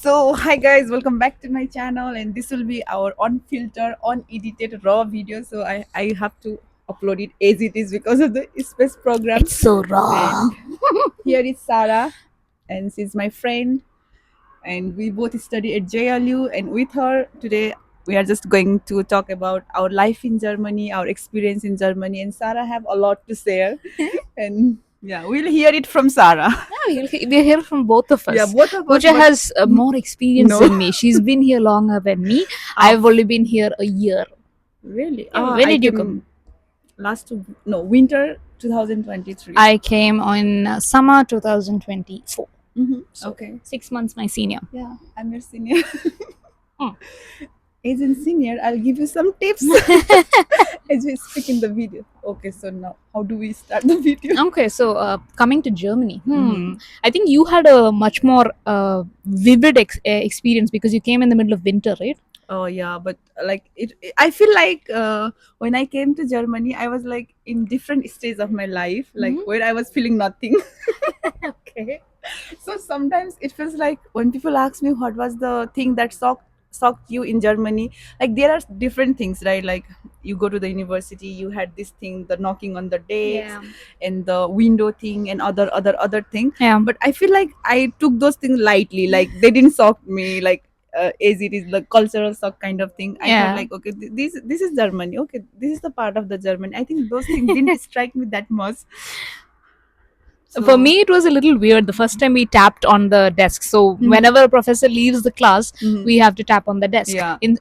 Hi guys, welcome back to my channel, and this will be our unfiltered, unedited, raw video. I have to upload it as it is because of the space program. It's so raw. And here is Sarah, and she's my friend, and we both study at JLU. And with her today, we are just going to talk about our life in Germany, our experience in Germany, and Sarah have a lot to share. And yeah, we'll hear it from Sarah. We'll hear from both of Yeah, us. both of us, Pooja but has more experience no. than me. She's been here longer than me. I've only been here a year. Really? Yeah, when I did you came come? winter 2023. I came on summer 2024. So Okay. 6 months my senior. Yeah, I'm your senior. Hmm. As in senior, I'll give you some tips as we speak in the video. Okay, so now how do we start the video? Okay, so coming to Germany, Mhm. I think you had a much more vivid experience because you came in the middle of winter, right? Oh yeah, but like I feel like when I came to Germany, I was like in different stages of my life, like Mhm. where I was feeling nothing. Okay. So sometimes it feels like when people ask me what was the thing that shocked you in Germany, like there are different things, right? Like you go to the university, you had this thing, the knocking on the desks, Yeah. and the window thing, and other thing. Yeah. But I feel like I took those things lightly, like they didn't shock me, like. As it is the cultural shock kind of thing, I thought Yeah. like, okay, this is Germany. Okay, this is the part of the Germany. I think those things didn't strike me that much. For So, me, it was a little weird the first time we tapped on the desk. So mhm, whenever a professor leaves the class, mhm, we have to tap on the desk. yeah. In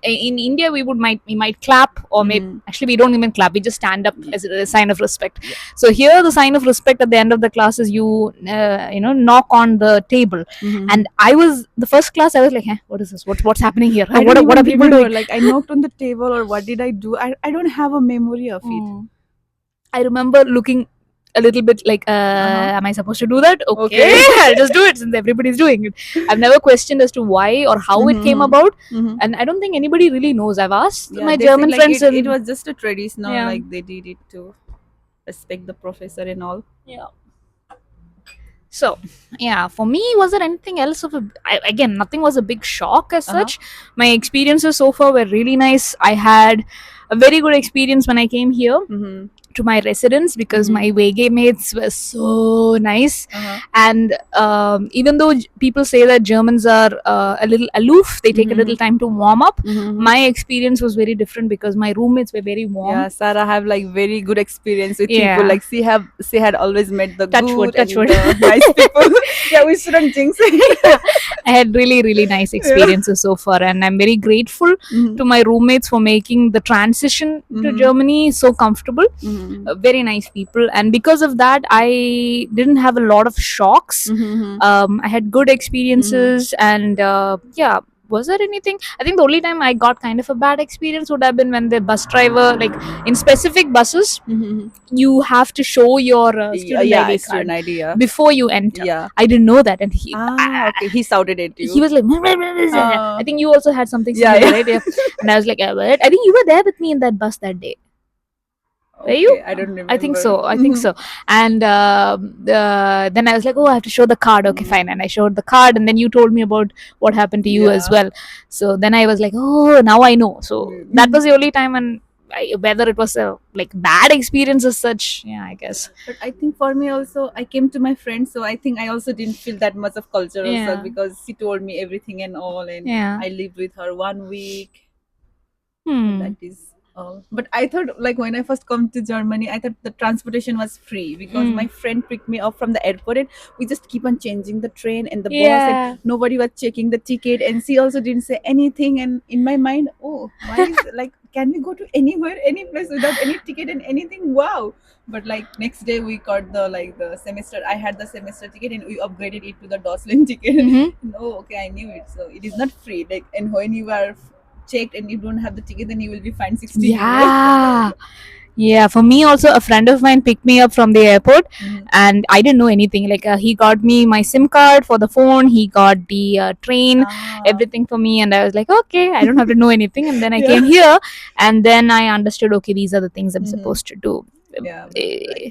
India, we might clap, or maybe Mhm. actually we don't even clap. We just stand up Ye- as a sign of respect. Yeah. So here, the sign of respect at the end of the class is you knock on the table. Mhm. And I was the first class. I was like, what is this? What's happening here? I don't What even are people remember. doing? Like I knocked on the table or what did I do? I don't have a memory of it. Mm. I remember looking a little bit like, Uh-huh. am I supposed to do that? Okay, Okay. I'll just do it since everybody's doing it. I've never questioned as to why or how it came Mm-hmm. about, Mm-hmm. and I don't think anybody really knows. I've asked Yeah, my they said German like friends, it and was just a traditional, yeah, like they did it to respect the professor and all. yeah. So yeah, for me, was there anything else of again? Nothing was a big shock as Uh-huh. such. My experiences so far were really nice. I had a very good experience when I came here Mm-hmm. to my residence because Mm-hmm. my Wege mates were so nice. Uh-huh. And even though people say that Germans are a little aloof, they take a Mm-hmm. little time to warm up. Mm-hmm. My experience was very different because my roommates were very warm. Yeah, Sarah have like very good experience with people. Yeah, Like she had always met the touch wood, good touch and wood. the nice people. Yeah, we shouldn't jinx it. Yeah, I had really, really nice Yeah. experiences so far, and I'm very grateful Mm-hmm. to my roommates for making the transition to Mm-hmm. Germany so comfortable. Mm-hmm. Very nice people, and because of that, I didn't have a lot of shocks. Mm-hmm. I had good Mm-hmm. experiences, and yeah. Was there anything? I think the only time I got kind of a bad experience would have been when the bus driver, like in specific buses, Mm-hmm. you have to show your Yeah, student yeah, ID it's card an idea. before you enter. Yeah. I didn't know that, and Okay. He shouted at he you. was like, I Uh, think you also had something yeah, similar, yeah. right? Yeah. And I was like, what? I think you were there with me in that bus that day. Were you? Okay, I don't I think remember. so. I think so. And then I was like, oh, I have to show the card. Okay, fine. And I showed the card, and then you told me about what happened to you as Yeah. well. So then I was like, oh, now I know. So that Mm. was the only time, and whether it was a like bad experience as such, yeah, I guess. But I think for me also, I came to my friend, so I think I also didn't feel that much of cultural shock Yeah, because she told me everything and all, and yeah. I lived with her 1 week. So that Hmm. is all. But I thought, like, when I first come to Germany, I thought the transportation was free because Hmm. my friend picked me up from the airport, and we just keep on changing the train and the bus, and Yeah. nobody was checking the ticket, and she also didn't say anything. And in my mind, oh, why is like, can we go to anywhere, any place without any ticket and anything? Wow. But like next day we got the semester. I had the semester ticket and we upgraded it to the Doslin ticket. Mm-hmm. Oh, okay, I knew it. So it is not free. Like, and when you are checked and you don't have the ticket, then you will be fined 60 euros. Yeah. Yeah, for me also, a friend of mine picked me up from the airport, Mhm. and I didn't know anything. Like he got me my SIM card for the phone, he got the train, Ah, everything for me, and I was like, okay, I don't have to know anything. And then I yeah. came here, and then I understood, okay, these are the things I'm Hmm. supposed to do. Yeah, but like Eh,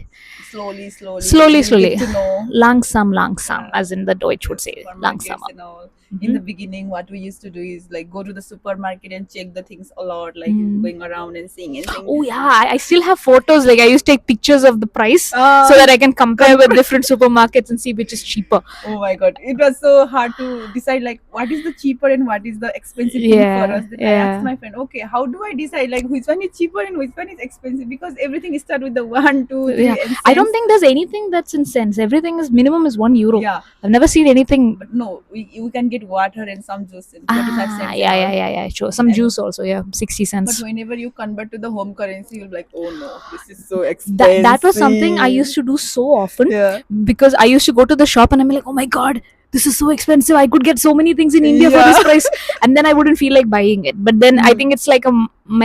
slowly, Slowly, you'll get slowly, to know. langsam, langsam, Yeah, as in the Deutsch the would say, supermarkets langsamer. and all. in the beginning, what we used to do is like go to the supermarket and check the things a lot, like going around and seeing and seeing. Oh yeah, I still have photos. Like I used to take pictures of the price so Uh, that I can compare with different supermarkets and see which is cheaper. Oh my god, it was so hard to decide like what is the cheaper and what is the expensive thing for Yeah, us. Then I yeah. asked my friend, okay, how do I decide like which one is cheaper and which one is expensive? Because everything is start with the 1, 2, 3 Yeah, and I don't cents. think there's anything that's in cents. Everything is minimum is €1. Yeah, I've never seen anything. but no, we can get water and some juice in 45 cents and Yeah, all. yeah, yeah, yeah. Sure. Some And juice also. Yeah, 60 but cents. whenever you convert to the home currency, you'll be like, oh no, this is so That was something I expensive. used to do so often Yeah. because I used to go to the shop and I'm like, oh my god, this is so expensive. I could get so many things in India for Yeah. this price, and then I wouldn't feel like buying it. But then I Mhm. think it's like a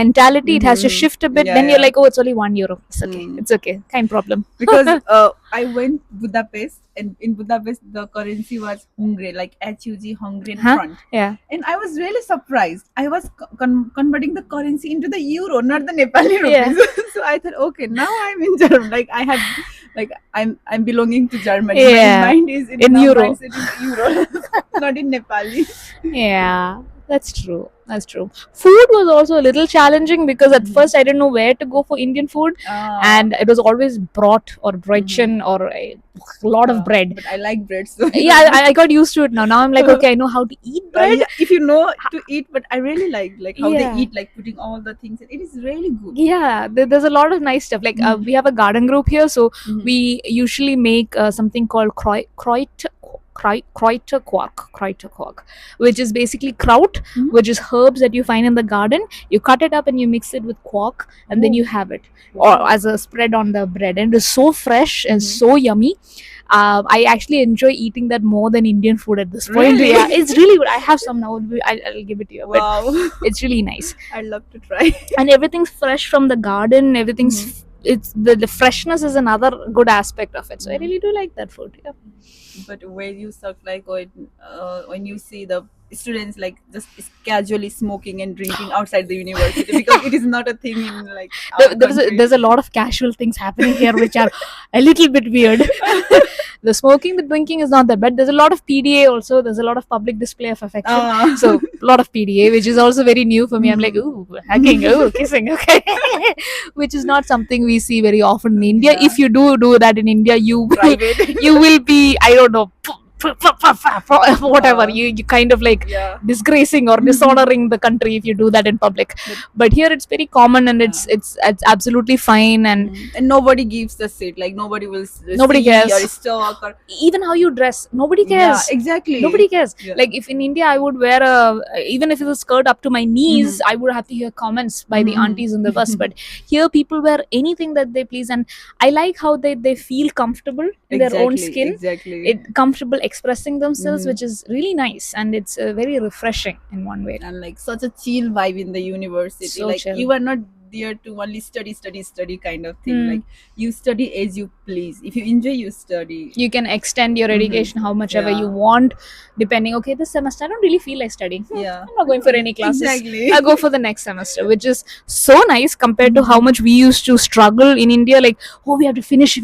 mentality. It has to Mhm. shift a bit. Yeah, Then you're yeah. like, oh, it's only €1. It's okay. Mm. It's okay. Kind problem. Because I went Budapest, and in Budapest the currency was Hungary, like HUG Hungarian Huh? front, Yeah. and I was really surprised. I was converting the currency into the euro, not the Nepali Yeah. rupees. So I thought, okay, now I'm in Germany. Like I have, like I'm belonging to Germany. Yeah. My mind is In now euro. mindset is euro, not in Nepali. Yeah, that's true. That's true. Food was also a little challenging because at Mhm. first I didn't know where to go for Indian food, and it was always brat or brötchen or a lot of bread. But I like bread, so Yeah, I got used to it now. Now I'm like, okay, I know how to eat bread. yeah, if you know to eat, but I really like how Yeah. they eat, like putting all the things. It is really good. Yeah, there's a lot of nice stuff. Like we have a garden group here, so Mhm. we usually make something called Kräuterquark, which is basically kraut, Mhm. which is herbs that you find in the garden. You cut it up and you mix it with quark, and then Oh. you have it or as a spread on the bread, and it is so fresh and so yummy. I actually enjoy eating that more than Indian food at this point. Really? Yeah, it's really good. I have some now. I'll give it to you, but Wow, it's really nice. I'd love to try. And everything's fresh from the garden. Everything's it's the freshness is another good aspect of it. So I really do like that food. Yeah. But where you suck like when you see the students like just casually smoking and drinking outside the university, because it is not a thing in like our country. There's a lot of casual things happening here which are a little bit weird. The smoking, the drinking is not that bad. There's a lot of PDA also. There's a lot of public display of affection. So a lot of PDA, which is also very new for me. I'm like, ooh, hugging, ooh, kissing, okay, which is not something we see very often in India. Yeah. If you do that in India, you will, Private. you will be, I don't know, whatever. You kind of like Yeah. disgracing or dishonoring the country if you do that in public. But here it's very common and it's absolutely fine. And And nobody gives a shit. Like nobody will Nobody see cares. or stalk or even how you dress, nobody cares. Yeah, exactly. Nobody cares. Yeah. Like if in India I would wear even if it's a skirt up to my knees, I would have to hear comments by the aunties in the bus. But here people wear anything that they please, and I like how they feel comfortable in their own skin. Exactly. Comfortable expressing themselves, which is really nice, and it's very refreshing in one way. And like such a chill vibe in the university. So like chill. you are not there to only study kind of thing. Like you study as you please. If you enjoy, you study. You can extend your education how much ever Yeah. you want, depending. Okay, this semester I don't really feel like studying. Yeah. I'm not going for any classes. Exactly. I'll go for the next semester, which is so nice compared to how much we used to struggle in India. Like, oh, we have to finish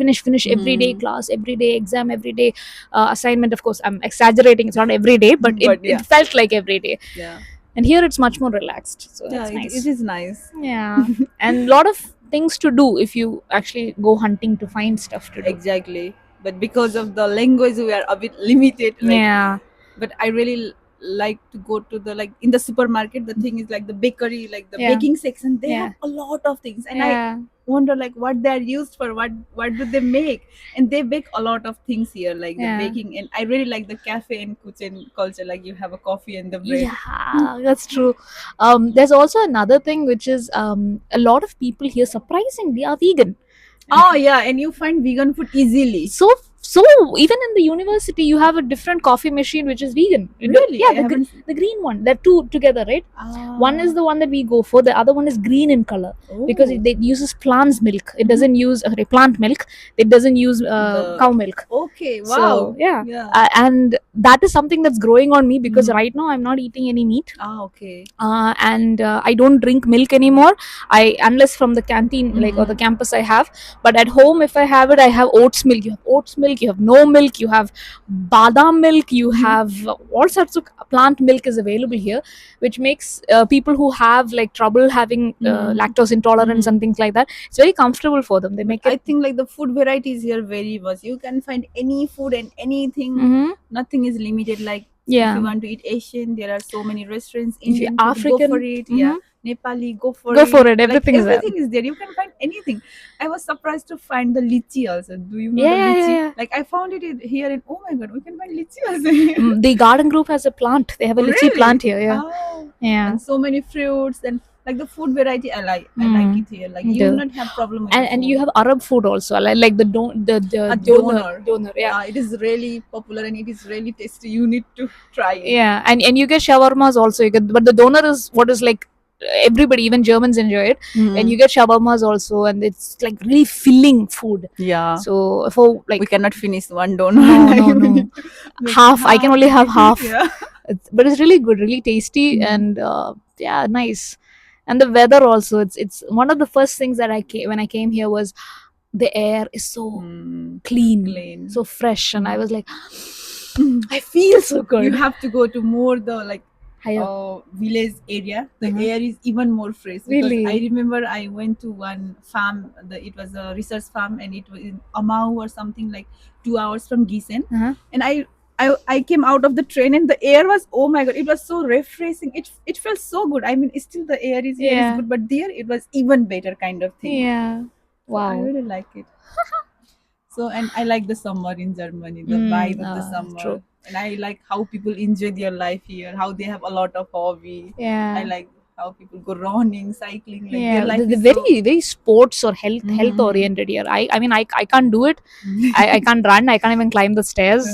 every day class, every day exam, every day assignment. Of course, I'm exaggerating. It's not every day, but yeah. it felt like every day. Yeah. And here it's much more relaxed. So Yeah, that's nice. it is nice. Yeah, and a lot of things to do if you actually go hunting to find stuff to do. Exactly. But because of the language, we are a bit limited. Like, Yeah. But I really like to go to the like in the supermarket. The thing is like the bakery, like the Yeah. baking section. They Yeah. have a lot of things, and I Yeah. wonder like what they are used for. What do they make? And they bake a lot of things here, like Yeah. the baking. And I really like the cafe and kitchen culture. Like you have a coffee and the bread. Yeah, that's true. There's also another thing which is a lot of people here surprisingly are vegan. Oh yeah, and you find vegan food easily. So even in the university you have a different coffee machine which is vegan. Really? Yeah, I haven't- the green one. They're two together, right? One is the one that we go for. The other one is green in color because it uses plant's milk. It doesn't use plant milk. It doesn't use cow milk. Okay, wow. So yeah, Yeah. and that is something that's growing on me because right now I'm not eating any meat. Okay. And I don't drink milk anymore. Unless from the canteen, like or the campus I have. But at home, if I have it, I have oats milk. You have oats milk. milk, you have no milk, you have badam milk, you have all sorts of plant milk is available here, which makes people who have like trouble having lactose intolerance and things like that, it's very comfortable for them. They But make I it. think like the food varieties here very much. You can find any food and anything. Mhm. Nothing is limited. Like if Yeah. you want to eat Asian, there are so many restaurants. If you Indian food, go for African, it. Yeah. Nepali, go for go for it. it. Like Everything is there. everything is there. You can find anything. I was surprised to find the lychee also. Do you know Yeah, the yeah, lychee? yeah, Like I found it here, and oh my god, we can find lychee also here. yeah. The garden group has a plant. They have a lychee Really? plant here. Yeah, Oh, yeah. and so many fruits and like the food variety I like. I like it here. Like Me you will too. not have problem with the And you food. have Arab food also, like the the A donor donor. donor. Yeah, It is really popular and it is really tasty. You need to try it. yeah. And you get shawarmas also. You get, but the donor is what is like everybody, even Germans enjoy it. And you get shawarmas also, and it's like really filling food. Yeah. So for We like cannot finish one donor. no, Like, no, we no. need to make Half. I can only have eat it. half. Yeah. But it's really good, really tasty, Mhm. and yeah, nice. And the weather also, it's one of the first things that I came when I came here was the air is so Mm, clean, clean. so fresh, and I was like, Mm. I feel so You good. have to go to more the like Higher. village area. The Uh-huh. air is even more fresh because I Really? remember I went to one farm. It was a research farm and it was in Amau or something like 2 hours from Gießen. Uh-huh. And I came out of the train and the air was, oh my god, it was so refreshing. It felt so good. I mean, still the air is here is Yeah. good, but there it was even better kind of thing. Yeah. So I Wow. really like it. So and I like the summer in Germany, the vibe of the summer, True. and I like how people enjoy their life here, how they have a lot of hobby. I Yeah. like how people go running, cycling, like their Yeah, life the is so. very sports or health Mhm. oriented here. I mean I can't do it. I can't run. I can't even climb the stairs.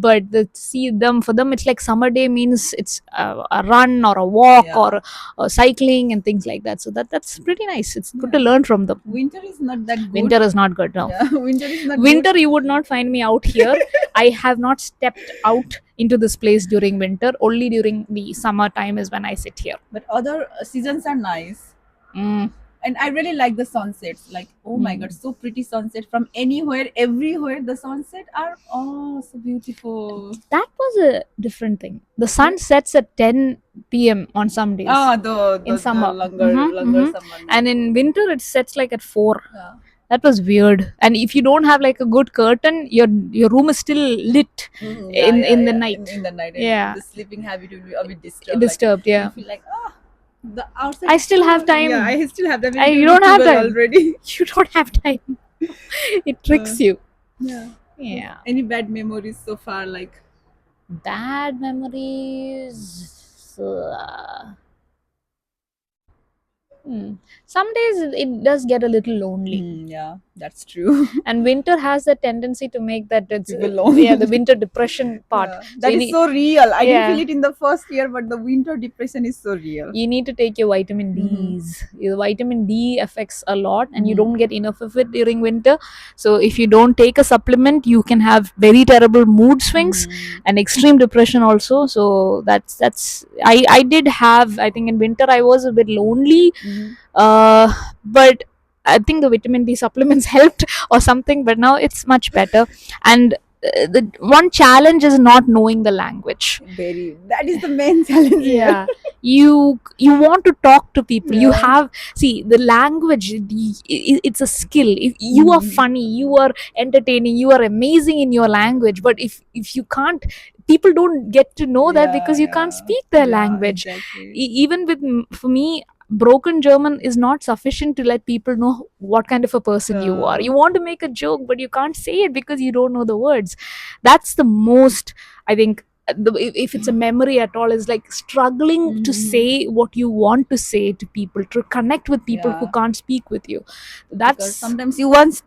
But see them, for them it's like summer day means it's a run or a walk Yeah. or cycling and things like that. So that's pretty nice. It's good to Yeah. learn from them. Winter is not that good. Winter is not good now. Yeah, winter is not Winter, good. you would not find me out here. I have not stepped out into this place during winter. Only during the summer time is when I sit here. But other seasons are nice. Mm. And I really like the sunsets. Like, oh my god, so pretty sunset from anywhere, everywhere. The sunset are so beautiful. That was a different thing. The sun sets at 10 p.m. on some days. In summer. the longer Mhm. summer. And in winter, it sets like at 4. Yeah. That was weird. And if you don't have like a good curtain, your room is still lit in the night. In the night. And Yeah. the sleeping habit will be a bit disturbed. Disturbed, yeah. You feel like, the outside. I is still too have early. time. Yeah, I still have that. You don't have time. already. You don't have time. It tricks you. Yeah. Yeah. Any bad memories so far? Like, Bad memories. Some days it does get a little lonely. yeah, that's true. And winter has the tendency to make that it's People lonely. yeah, the winter depression part. Yeah, So that you is need, so real. I didn't Yeah. feel it in the first year, but the winter depression is so real. you need to take your vitamin Mhm. D's. Your vitamin D affects a lot, and you Mhm. don't get enough of it during winter. So if you don't take a supplement, you can have very terrible mood swings and extreme depression also. So that's I did have, I think in winter I was a bit lonely, but I think the vitamin D supplements helped or something, but now it's much better. And the one challenge is not knowing the language. Very. That is the main challenge. Yeah, you want to talk to people. You Yeah. have, see, the language, it's a skill. If you are funny, you are entertaining, you are amazing in your language, but if you can't, people don't get to know that because you can't speak their language. Exactly. Even with for me, broken German is not sufficient to let people know what kind of a person you are. You want to make a joke, but you can't say it because you don't know the words. That's the most, I think, if it's a memory at all, is like struggling to say what you want to say to people, to connect with people who Yeah. can't speak with you. Because That's sometimes you want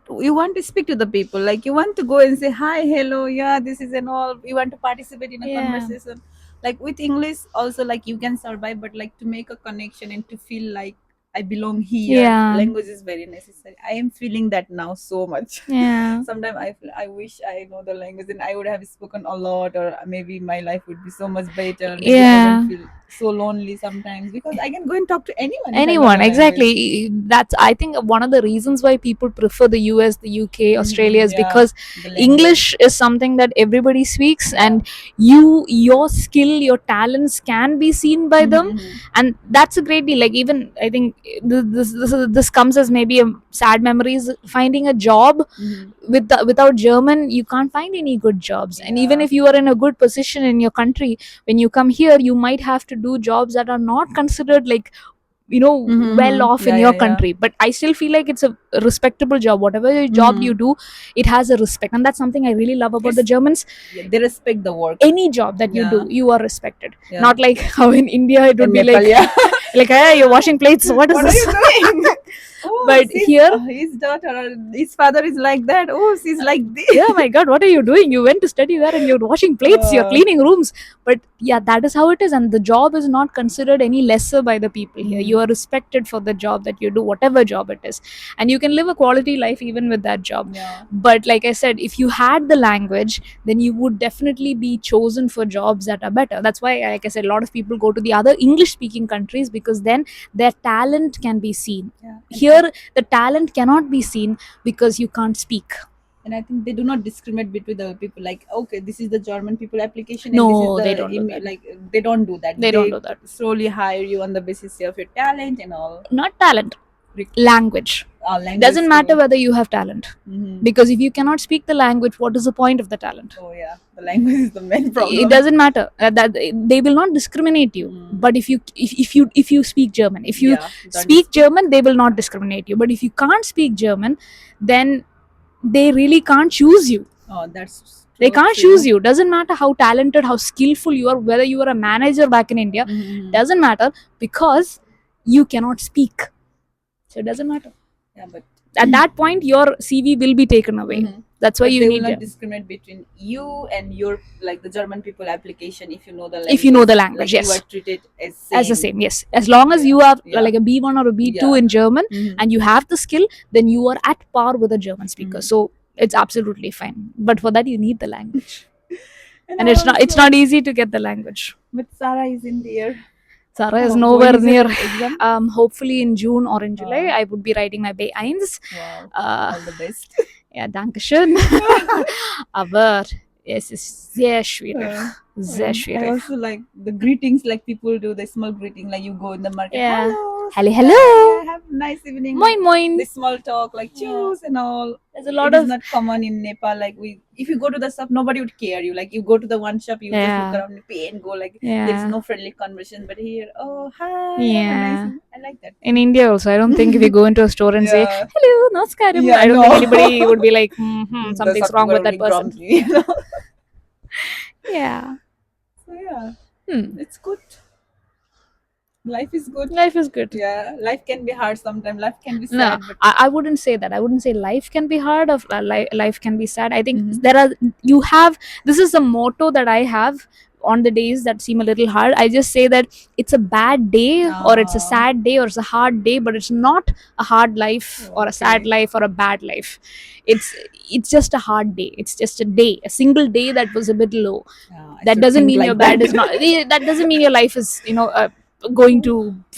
to speak to the people, like you want to go and say hi, hello, yeah, this is and all. You want to participate in a Yeah. conversation. Like with English, also like you can survive, but like to make a connection and to feel like I belong here, Yeah. language is very necessary. I am feeling that now so much. yeah. Sometimes I feel I wish I know the language and I would have spoken a lot, or maybe my life would be so much better. Maybe I Yeah. don't feel so lonely sometimes because I can go and talk to anyone if I know Anyone, the language. exactly. That's, I think, one of the reasons why people prefer the US, the UK, Australia is Yeah, because the language. English is something that everybody speaks, Yeah. and your skill, your talents can be seen by them, and that's a great deal. Like, even I think this comes as maybe a sad memories. Finding a job without German, you can't find any good jobs. And even Yeah. if you are in a good position in your country, when you come here, you might have to do jobs that are not considered like, well off in Yeah, your yeah, yeah. country. But I still feel like it's a respectable job. Whatever job you do, it has a respect, and that's something I really love about the It's, Germans. yeah, they respect the work. Any job that you Yeah. do, you are respected. Yeah. Not like how in India it would In be Nepal, like, yeah. like, hey, you're washing plates. What is What are this? you doing? Oh, But here, his daughter or his father is like that. Oh, she's like this. yeah, my God, what are you doing? You went to study there and you're washing plates, you're cleaning rooms. But yeah, that is how it is. And the job is not considered any lesser by the people here. You are respected for the job that you do, whatever job it is. And you can live a quality life even with that job. Yeah. But like I said, if you had the language, then you would definitely be chosen for jobs that are better. That's why, like I said, a lot of people go to the other English speaking countries, because then their talent can be seen. Yeah. Here, the talent cannot be seen because you can't speak. And I think they do not discriminate between the people. Like, okay, this is the German people application, and No, this they is don't do that. like they don't do that. They don't do that. slowly hire you on the basis of your talent and all. Not talent, language. Language Doesn't matter too. whether you have talent, because if you cannot speak the language, what is the point of the talent? Oh yeah, the language is the main problem. It doesn't matter. That they will not discriminate you. But if you speak German, if you Yeah, that speak German, they will not discriminate you. But if you can't speak German, then they really can't choose you. Oh, that's They so can't true. choose you. Doesn't matter how talented, how skillful you are, whether you are a manager back in India, doesn't matter, because you cannot speak. So it doesn't matter. Yeah, but At that point, your CV will be taken away. That's why but you they need will not it. discriminate between you and your like the German people application if you know the language. If you know the language, like yes. you are treated as same. As the same, yes. As long as you have Yeah. like a B1 or a B2 Yeah. in German, Mhm. and you have the skill, then you are at par with a German speaker. So it's absolutely fine. But for that, you need the language. And I it's also- not easy to get the language. But Sarah is in the air. Sarah is Oh, nowhere when is your near. exam? Hopefully in June or in July, I would be writing my B1. Wow. Uh, All the best. Ja, danke schön. Aber es ist sehr schwierig. Sehr I schwierig. also like the greetings, like people do the small greeting, like you go in the market. Yeah. Hello. Hello, hello. Yeah, have a nice evening. Moin, moin. The small talk, like choose and all. There's a lot It is of not common in Nepal. Like if you go to the shop, nobody would care you. Like you go to the one shop, you just Yeah. look around, pay and go. Like Yeah. there's no friendly conversation. But here, oh hi, have a Yeah. nice. I like that. In India also, I don't think if you go into a store and say Yeah. hello, namaskaram, Yeah, I don't no. think anybody would be like, The something's shop wrong people with that will be person. grumpy, you know? Yeah. So yeah, Hmm. it's good. Life is good. Life is good. Yeah, life can be hard sometimes. Life can be No, sad, but I wouldn't say that. I wouldn't say life can be hard or life can be sad. I think Mhm. this is the motto that I have on the days that seem a little hard. I just say that it's a bad day, or it's a Ah. sad day, or it's a hard day, but it's not a hard life or a sad Okay. life or a bad life. It's just a hard day. It's just a day, a single day that was a bit low. I That should doesn't think mean like your bad that. is not. That doesn't mean your life is going to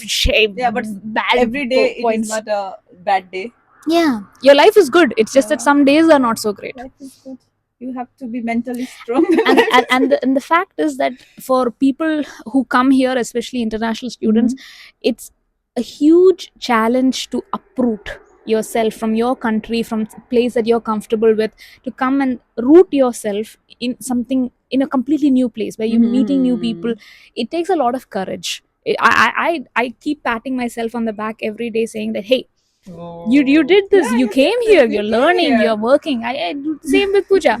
shape Yeah, but bad every day it points. is not a bad day. Yeah, your life is good. It's just that Yeah. some days are not so great. Life is good. You have to be mentally strong. And the fact is that for people who come here, especially international students, it's a huge challenge to uproot yourself from your country, from a place that you're comfortable with, to come and root yourself in something, in a completely new place where you're meeting new people. It takes a lot of courage. I keep patting myself on the back every day, saying that, hey, you did this. Yeah, you you came did here. this, you You're came learning. here. You're working. I do the same with Pooja.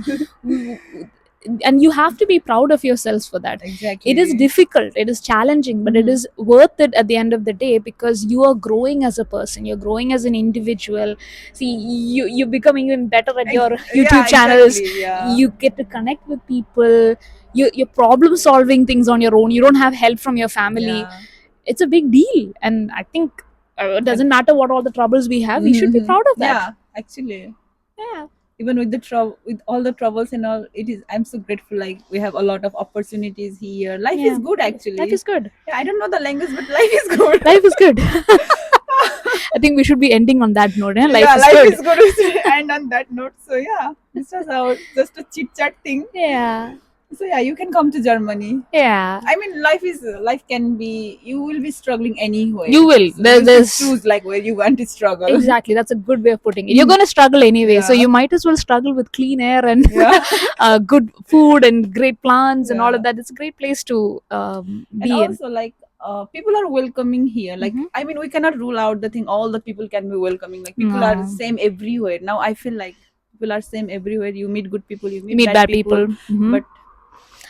And you have to be proud of yourselves for that. Exactly. It is difficult, it is challenging, but it is worth it at the end of the day, because you are growing as a person, you're growing as an individual. See, you're becoming even better at your YouTube channels. Exactly, yeah. You get to connect with people. You're problem solving things on your own. You don't have help from your family. Yeah. It's a big deal, and I think it doesn't matter what all the troubles we have, we should be proud of that. Yeah, actually. Yeah. even with the with all the troubles and all, it is, I'm so grateful, like we have a lot of opportunities here. Life Yeah. is good Life actually. is good. Yeah, I don't know the language, but life is good. Life is good. I think we should be ending on that note. Eh? Life Yeah, is life good. is good. And on that note, so yeah, this was our just a chit chat thing. Yeah. So yeah, you can come to Germany. Yeah. I mean, life can be, you will be struggling anywhere. You will. So you should There's choose like where you want to struggle. exactly, that's a good way of putting it. You're going to struggle anyway, so Yeah. you might as well struggle with clean air and Yeah. good food and great plants and all Yeah. of that. It's a great place to And be in. also like people are welcoming here. Like Mhm. I mean, we cannot rule out the thing. All the people can be welcoming. Like people are the No. same everywhere. Now I feel like people are same everywhere. You meet good people, you You meet meet bad bad people, people. Hmm. but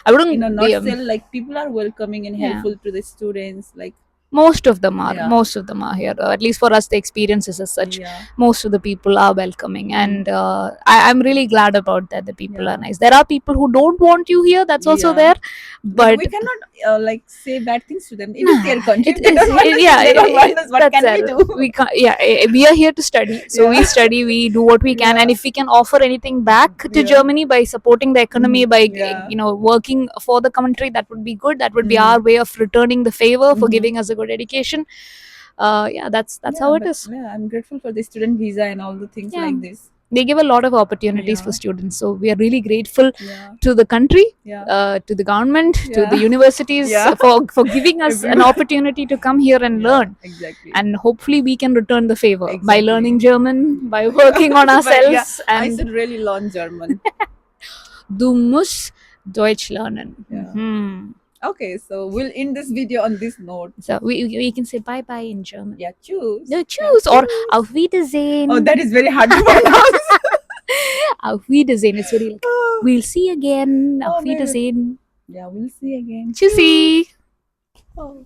I in a wouldn't be. nutshell, like people are welcoming and Yeah. helpful to the students. Like Most of them are. yeah, Most of them are here. At least for us, the experiences as such. yeah, Most of the people are welcoming, and mm, I'm really glad about that. The people are yeah, nice. There are people who don't want you here. That's also yeah. there, But but we cannot like say bad things to them. It is nah, their country. it If they is. don't want us, Yeah, if they don't want us, what that's can we it. do? We can't. Yeah, we are here to study. So we Yeah, study. We do what we can, and yeah, if we can offer anything back to yeah, Germany by supporting the economy, by yeah. working for the country, that would be good. That would be Mm-hmm. our way of returning the favor for Mm-hmm. giving us a good education. Yeah, that's Yeah, how it but is. yeah, I'm grateful for the student visa and all the things Yeah, like this. they give a lot of opportunities for Yeah, students. So we are really grateful yeah, to the country, yeah, to the government, to the yeah, universities yeah. for giving us an Everyone. opportunity to come here and Yeah, learn. exactly, And hopefully we can return the favor by learning exactly. German, by Yeah, working on but yeah, ourselves, I and should really learn German. du musst Deutsch lernen. Yeah. Mhm. Okay, so we'll end this video on this note. So we can say bye bye in German. Yeah, choose. No, Yeah, choose or choose. auf Wiedersehen. Oh, that is very hard to pronounce. Auf Wiedersehen. It's very like, we'll see again. Oh, Auf maybe. Wiedersehen. Yeah, we'll see again. Tschüssi. Oh.